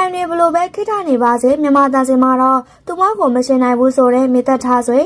AI တွေဘလို့ပဲခိထားနေပါစေမြန်မာသားစင်မှာတော့သူမကိုမရှင်းနိုင်ဘူးဆိုတဲ့မိသက်ထားဆွေ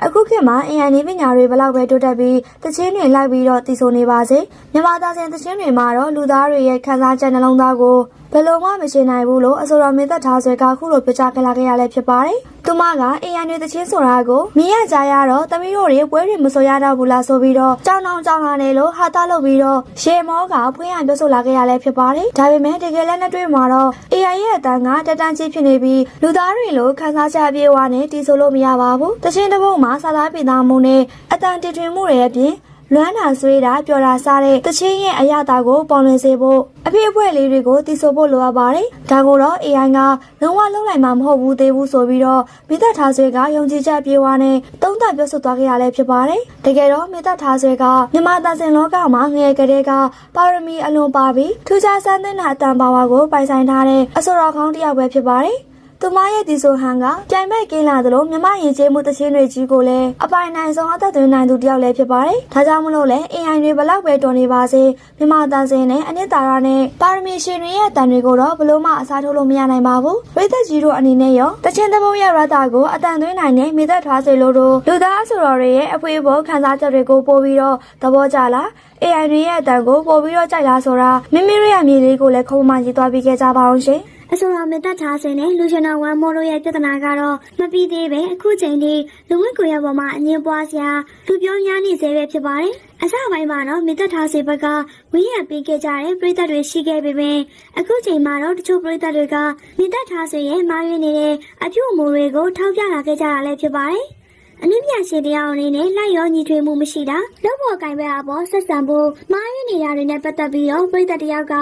အခုခေတ်မှာ AI နည်းပညာတွေဘလောက်ပဲတိုးတက်ပြီးတခြင်းတွေလိုက်ပြီးတော့တည်ဆိုနေပါစေမြန်မာသားစင်တခြင်းတွေမှာတော့လူသားတွေရဲ့ခံစားချက်နှလုံးသားကိုဘယ်လိုမှမရှင်းနိုင်ဘူးလို့အဆိုတော်မိသက်ထားဆွေကခုလိုပြောကြားခဲ့လာခဲ့ရလဲဖြစ်ပါတယ်သူမက AI တွေတခြင်းဆိုတာကိုမြင်ရကြရတော့သမီးတို့တွေပွဲတွေမဆိုရတော့ဘူးလားဆိုပြီးတော့ကြောင်လာနေလို့ဟာတာလုပ်ပြီးတော့ရှေမောကဖွင့်ရပြောဆိုလာခဲ့ရလဲဖြစ်ပါတယ်ဒါပေမဲ့တကယ်လည်းနှစ်တွေ့မှာတော့ AI ရဲ့အတန်းကတက်တန်းကြီးဖြစ်နေပြီးလူသားတွေလိုခံစားချက်အပြည့်အဝနဲ့တည်ဆိုလို့မရပါဘူးတခြင်းတစ်ပုဒ်မှာစာသားပြည်သားမှုနဲ့အတန်းတည်ထွင်မှုတွေအပြင်လွမ်းတာဆွေးတာပြောတာစားတဲ့တချင်းရဲ့အရာတာကိုပေါ်လွင်စေဖို့အဖြစ်အပျက်လေးတွေကိုတည်ဆိုဖို့လိုအပ်ပါတယ်။ဒါကိုတော့ AI ကလုံးဝလုံးလိုက်မှာမဟုတ်ဘူးသေးဘူးဆိုပြီးတော့မိသက်ထားဆွေကယုံကြည်ချက်ပြေဝါနဲ့သုံးသပ်ပြောဆိုသွားခဲ့ရလဲဖြစ်ပါတယ်။တကယ်တော့မိသက်ထားဆွေကမြန်မာသားစင်လောကမှာငယ်ကလေးကပါရမီအလွန်ပါပြီးထူးခြားဆန်းသစ်တဲ့အတန်ပါဝါကိုပိုင်ဆိုင်ထားတဲ့အဆိုတော်ကောင်းတစ်ယောက်ပဲဖြစ်ပါတယ်။သူမရဲ့ဒီဆိုဟန်ကပြိုင်မဲ့ကင်းလာသလိုမြမရင်ကျေးမှုတခြင်းတွေကြီးကိုလည်းအပိုင်နိုင်ဆုံးအသက်သွင်းနိုင်သူတယောက်လည်းဖြစ်ပါတယ်။ဒါကြောင့်မလို့လဲ AI တွေဘလောက်ပဲတော်နေပါစေမြမတန်စင်နဲ့အနှစ်သာရနဲ့ပါရမီရှင်တွေရဲ့အတန်တွေကိုတော့ဘလို့မှအစားထိုးလို့မရနိုင်ပါဘူး။ပြည်သက်ကြီးတို့အနေနဲ့ရောတခြင်းသဘုံရဲ့ရတာကိုအတန်သွင်းနိုင်တဲ့မိသက်ထွားစေလို့တို့လူသားဆိုတော်တွေရဲ့အဖွေးဘောခံစားချက်တွေကိုပို့ပြီးတော့သဘောကျလား AI တွေရဲ့အတန်ကိုပို့ပြီးတော့ကြိုက်လားဆိုတာမိမိတို့ရဲ့အမြင်လေးကိုလည်းခုံမှရေးသွားပြီးခဲ့ကြပါအောင်ရှင်။အဆိုတော်မိသက်ထားစင်နဲ့လူရှင်တော်ဝမ်မိုးတို့ရဲ့ပြဿနာကတော့မပြီးသေးပဲအခုချိန်ထိလူမှုကွန်ရက်ပေါ်မှာအငြင်းပွားစရာလူပြောများနေစေပဲဖြစ်ပါတယ်။အစပိုင်းမှာတော့မိသက်ထားစင်ဘက်ကဝင်းရပေးခဲ့ကြတဲ့ပြည်သက်တွေရှိခဲ့ပေမဲ့အခုချိန်မှာတော့တချို့ပြည်သက်တွေကမိသက်ထားစင်ရဲ့မားရင်းနေတဲ့အပြုအမူတွေကိုထောက်ပြလာခဲ့ကြတာလည်းဖြစ်ပါတယ်။အနည်းပြရှင်တရားအနေနဲ့လိုက်ရောညီထွေမှုမရှိတာလောက်ပေါ်ကင်ပဲအပေါ်ဆက်ဆံဖို့မားရင်းနေတာတွေနဲ့ပတ်သက်ပြီးတော့ပြည်သက်တယောက်က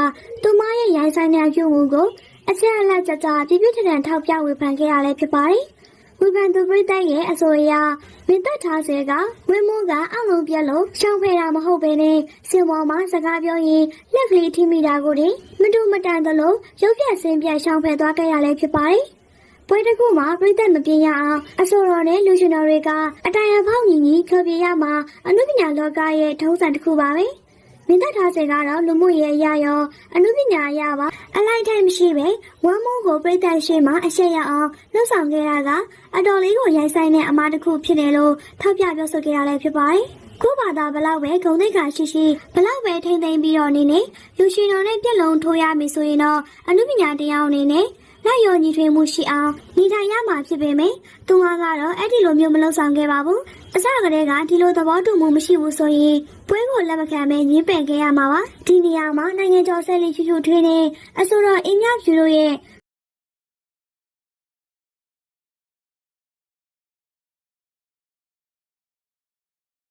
သူမရဲ့ရိုင်းဆိုင်တဲ့အပြုအမူကိုအချက်အလက်ကြကြပြပြထန်ထန်ထောက်ပြဝေဖန်ခဲ့ရလဲဖြစ်ပါတယ်။ဝေဖန်သူပရိသတ်ရဲ့အဆိုအရမိသက်ထားစေကဝင်းမိုးကအလုံးပြက်လို့ရှောင်ဖယ်တာမဟုတ်ဘဲနဲ့စင်ပေါ်မှာစကားပြောရင်လက်ကလေးထိမိတာကိုတင်မတူမတန်သလိုရုပ်ပြက်ဆင်းပြက်ရှောင်ဖယ်သွားခဲ့ရလဲဖြစ်ပါတယ်။ပွဲတစ်ခုမှာပရိသတ်မပြင်းရအောင်အဆိုတော်နဲ့လူရှင်တော်တွေကအတိုင်အဖောက်ညီညီခေါ်ပြရမှာအနုပညာလောကရဲ့ထုံးစံတစ်ခုပါပဲ။မိသက်ထားစေကတော့လူမှုရေးအရာရောအနုပညာအရာပါအလိုက်ထိုင်မရှိပဲဝမ်းမိုးကိုပြည်သက်ရှိမှအရှက်ရအောင်လှုပ်ဆောင်ခဲ့တာကအတော်လေးကိုရိုက်ဆိုင်တဲ့အမားတစ်ခုဖြစ်တယ်လို့ထောက်ပြပြောဆိုခဲ့ရလဲဖြစ်ပါတယ်။ကိုဘာသာဘလောက်ပဲဂုဏ်သိက္ခာရှိရှိဘလောက်ပဲထိမ့်သိမ့်ပြီးတော့နေနေလူရှင်တော်နဲ့ပြက်လုံးထိုးရမယ်ဆိုရင်တော့အနုပညာတရားအနေနဲ့လက်ရောညီထွေမှုရှိအောင်နေထိုင်ရမှာဖြစ်ပေမယ့်သူမကတော့အဲ့ဒီလိုမျိုးမလုပ်ဆောင်ခဲ့ပါဘူးအစကတည်းကဒီလိုသဘောတူမှုမရှိဘူးဆိုရင်ပွဲကိုလက်မခံပဲညှင်းပယ်ခဲ့ရမှာပါဒီနေရာမှာနိုင်ငံကျော်ဆက်လီချူချူထွေးနေအဆိုတော်အင်းမြဖြူတို့ရဲ့